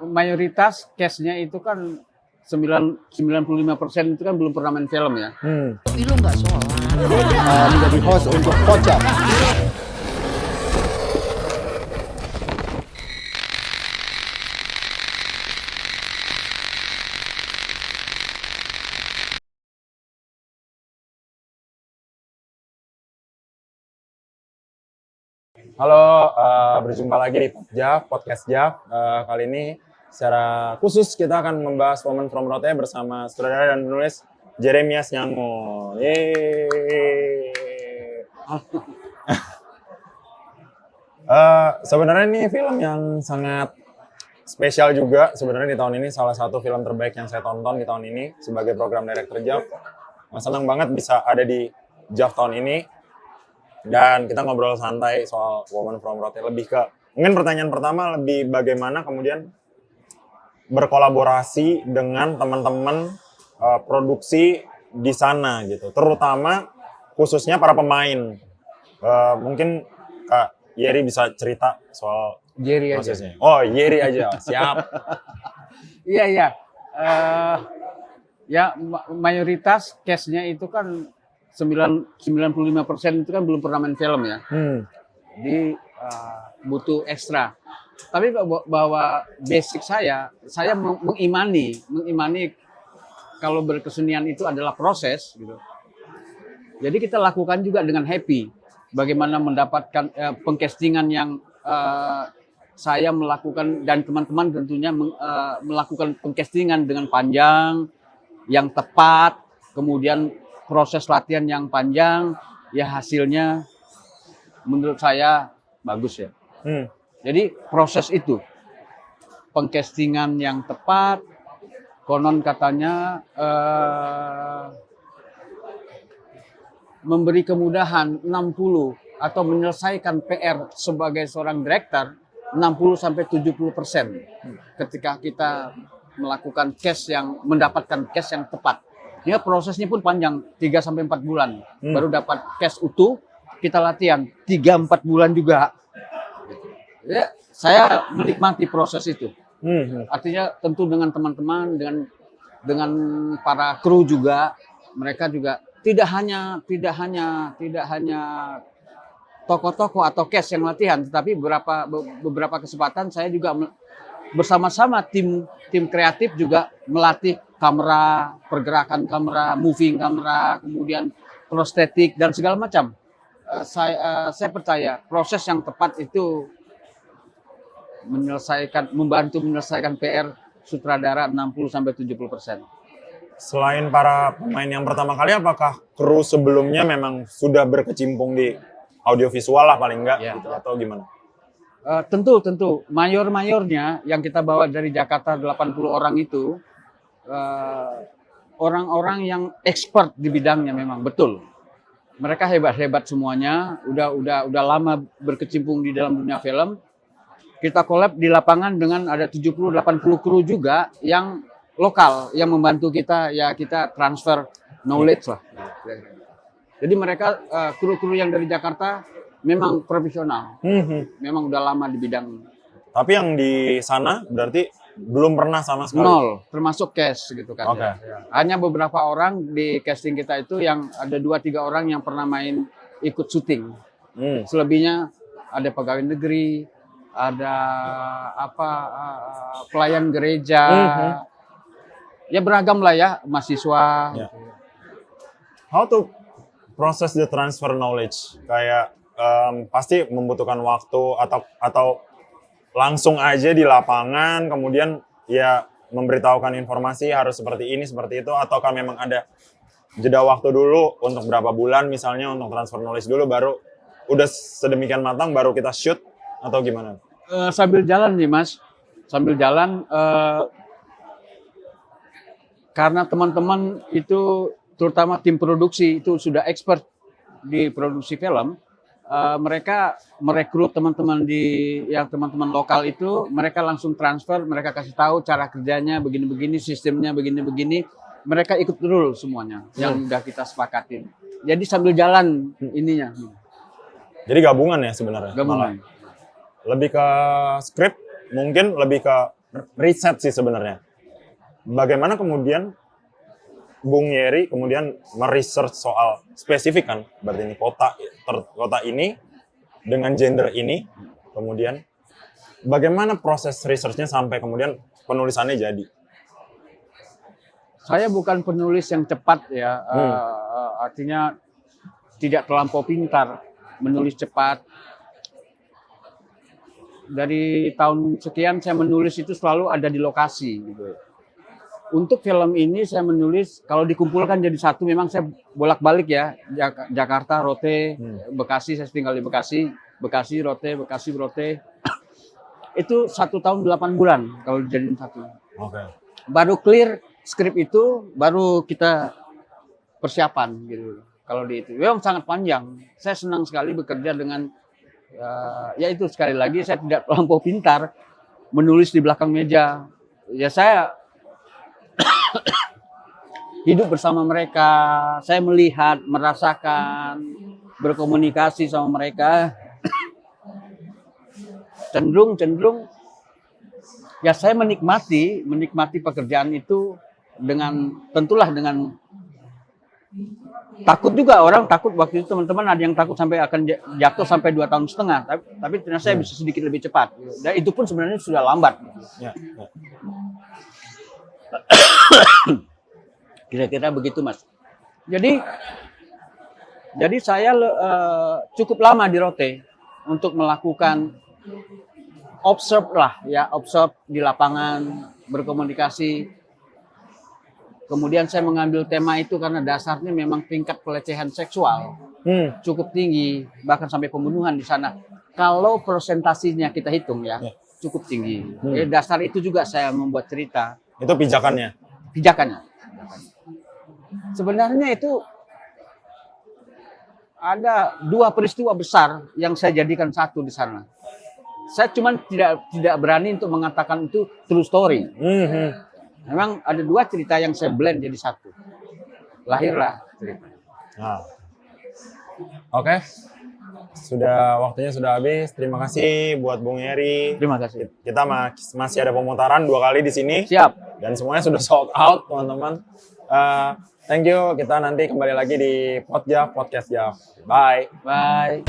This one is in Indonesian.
Mayoritas cast-nya itu kan 95% itu kan belum pernah main film ya. Tapi lu nggak sholat. Menjadi host untuk Kocak. Halo, berjumpa lagi di Podcast Jav. Kali ini secara khusus kita akan membahas Woman from Rote bersama sutradara dan penulis Jeremias Nyango. Sebenarnya ini film yang sangat spesial juga. Sebenarnya di tahun ini salah satu film terbaik yang saya tonton di tahun ini sebagai program director Jav. Senang banget bisa ada di Jav tahun ini. Dan kita ngobrol santai soal Woman from Rote. Lebih ke, mungkin pertanyaan pertama lebih bagaimana kemudian berkolaborasi dengan teman-teman produksi di sana gitu. Terutama khususnya para pemain. Mungkin Kak Yeri bisa cerita soal Jerry prosesnya. aja. Oh, Yeri aja. Siap. Iya. Mayoritas cast-nya itu kan 95% itu kan belum pernah main film ya. Jadi butuh ekstra. Tapi bahwa basic saya mengimani kalau berkesenian itu adalah proses gitu. Jadi kita lakukan juga dengan happy. Bagaimana mendapatkan pengcastingan yang saya melakukan dan teman-teman tentunya melakukan pengcastingan dengan panjang, yang tepat, kemudian proses latihan yang panjang, ya hasilnya menurut saya bagus ya. Jadi proses itu, pengcastingan yang tepat, konon katanya memberi kemudahan 60 atau menyelesaikan PR sebagai seorang director 60-70% ketika kita melakukan cast yang mendapatkan cast yang tepat. Ya prosesnya pun panjang 3-4 bulan baru dapat cast utuh, kita latihan 3-4 bulan juga. Ya, saya menikmati proses itu. Artinya tentu dengan teman-teman, dengan para kru juga, mereka juga tidak hanya tokoh-tokoh atau cast yang latihan, tetapi beberapa kesempatan saya juga bersama-sama tim kreatif juga melatih kamera, pergerakan kamera, moving kamera, kemudian prostetik dan segala macam. Saya percaya proses yang tepat itu membantu menyelesaikan PR sutradara 60-70%. Selain para pemain yang pertama kali, apakah kru sebelumnya memang sudah berkecimpung di audiovisual lah paling enggak gitu, atau gimana? Tentu mayor-mayornya yang kita bawa dari Jakarta 80 orang itu orang-orang yang expert di bidangnya, memang betul. Mereka hebat-hebat semuanya, udah lama berkecimpung di dalam dunia film. Kita collab di lapangan dengan ada 70-80 kru juga yang lokal yang membantu kita, ya kita transfer knowledge lah. Jadi mereka kru-kru yang dari Jakarta memang profesional, memang udah lama di bidang. Tapi yang di sana berarti belum pernah sama sekali? Nol, termasuk cast gitu kan. Okay. Ya. Hanya beberapa orang di casting kita itu yang ada 2-3 orang yang pernah main ikut syuting. Selebihnya ada pegawai negeri, ada pelayan gereja, ya beragam lah ya, mahasiswa. Yeah. How to process the transfer knowledge? Kayak pasti membutuhkan waktu atau langsung aja di lapangan, kemudian ya memberitahukan informasi harus seperti ini, seperti itu, ataukah memang ada jeda waktu dulu untuk berapa bulan misalnya untuk transfer knowledge dulu, baru udah sedemikian matang baru kita shoot, atau gimana? Sambil jalan nih Mas, sambil jalan karena teman-teman itu terutama tim produksi itu sudah expert di produksi film. Mereka merekrut teman-teman teman-teman lokal itu, mereka langsung transfer, mereka kasih tahu cara kerjanya begini-begini, sistemnya begini-begini, mereka ikut dulu semuanya yang udah kita sepakatin. Jadi sambil jalan ininya. Jadi gabungan ya sebenarnya? Gabungan. Lebih ke skrip, mungkin lebih ke riset sih sebenarnya. Bagaimana kemudian Bung Yeri kemudian meresearch soal spesifik kan, berarti ini kota ini dengan gender ini, kemudian bagaimana proses researchnya sampai kemudian penulisannya jadi? Saya bukan penulis yang cepat ya, artinya tidak terlampau pintar, menulis cepat. Dari tahun sekian saya menulis itu selalu ada di lokasi gitu. Untuk film ini saya menulis, kalau dikumpulkan jadi satu memang saya bolak-balik ya, Jakarta, Rote, Bekasi, saya tinggal di Bekasi, Rote, Bekasi, Rote. Itu 1 tahun 8 bulan kalau dijadiin satu. Oke. Baru clear skrip itu, baru kita persiapan gitu. Kalau di itu, memang sangat panjang. Saya senang sekali bekerja dengan, ya itu sekali lagi saya tidak terlampau pintar menulis di belakang meja. Ya saya hidup bersama mereka, saya melihat, merasakan, berkomunikasi sama mereka. Cenderung ya saya menikmati pekerjaan itu tentulah dengan takut juga. Orang takut waktu itu, teman-teman ada yang takut sampai akan jatuh sampai 2,5 tahun, tapi ternyata saya bisa sedikit lebih cepat, dan itu pun sebenarnya sudah lambat. Ya. Kira-kira begitu, Mas. Jadi saya cukup lama di Rote untuk melakukan observe di lapangan, berkomunikasi. Kemudian saya mengambil tema itu karena dasarnya memang tingkat pelecehan seksual cukup tinggi, bahkan sampai pembunuhan di sana. Kalau persentasinya kita hitung ya, cukup tinggi. Dasar itu juga saya membuat cerita. Itu pijakannya. Sebenarnya itu ada 2 peristiwa besar yang saya jadikan satu di sana. Saya cuma tidak berani untuk mengatakan itu true story. Memang ada 2 cerita yang saya blend jadi satu. Lahirlah cerita. Nah. Oke. Waktunya sudah habis. Terima kasih buat Bung Yeri. Terima kasih. Kita masih ada pemutaran 2 kali di sini. Siap. Dan semuanya sudah sold out, teman-teman. Thank you. Kita nanti kembali lagi di Podcast Jav. Bye. Bye.